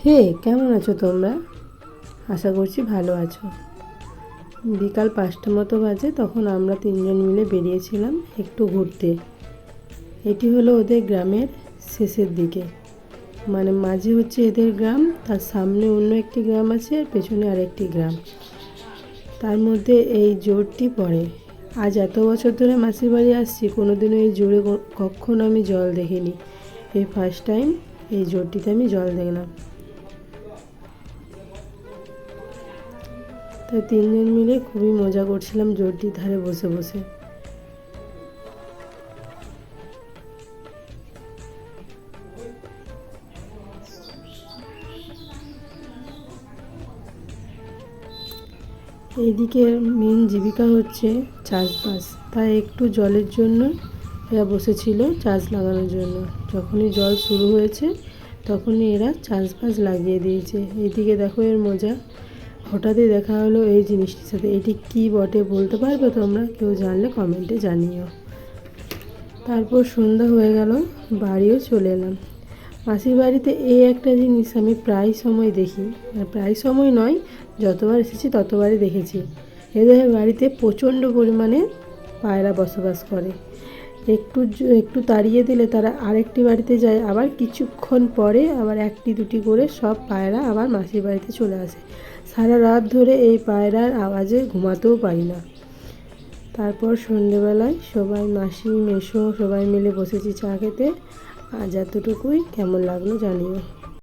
হে, কেমন আছো তোমরা? আশা করছি ভালো আছো। বিকাল 5টা মতো বাজে, তখন আমরা তিনজন মিলে বেরিয়েছিলাম একটু ঘুরতে। এটি হলো ওদের গ্রামের শেষের দিকে, মানে মাঝে হচ্ছে এদের গ্রাম, তার সামনে অন্য একটি গ্রাম আছে, আর পেছনে আরেকটি গ্রাম। তার মধ্যে এই জোরটি পড়ে। আজ এত বছর ধরে মাসির বাড়ি আসছি, কোনোদিনও এই জোরে কখনো আমি জল দেখিনি। এই ফার্স্ট টাইম এই জোরটিতে আমি জল দেখলাম। তাই তিনজন মিলে খুবই মজা করছিলাম জোরটির ধারে বসে বসে। এইদিকে মেন জীবিকা হচ্ছে চাষবাস, তাই একটু জলের জন্য এরা বসেছিল চাষ লাগানোর জন্য। যখনই জল শুরু হয়েছে তখনই এরা চাষবাস লাগিয়ে দিয়েছে। এইদিকে দেখো এর মজা। হঠাৎই দেখা হলো এই জিনিসটির সাথে। এটি কী বটে বলতে পারবে তোমরা? কেউ জানলে কমেন্টে জানিও। তারপর সন্ধ্যা হয়ে গেল, বাড়িও চলে এলাম। মাসির বাড়িতে এই একটা জিনিস আমি প্রায় সময় দেখি, প্রায় সময় নয়, যতবার এসেছি ততবারই দেখেছি। এদের বাড়িতে প্রচণ্ড পরিমাণে পায়রা বসবাস করে। একটু একটু তাড়িয়ে দিলে তারা আরেকটি বাড়িতে যায়, আবার কিছুক্ষণ পরে আবার একটি দুটি করে সব পায়রা আবার মাসির বাড়িতে চলে আসে। সারা রাত ধরে এই পায়রার আওয়াজে ঘুমাতেও পারি না। তারপর সন্ধেবেলায় সবাই, মাসি মেসো সবাই মিলে বসেছি চা খেতে। আজ এতটুকুই, কেমন লাগলো জানিও।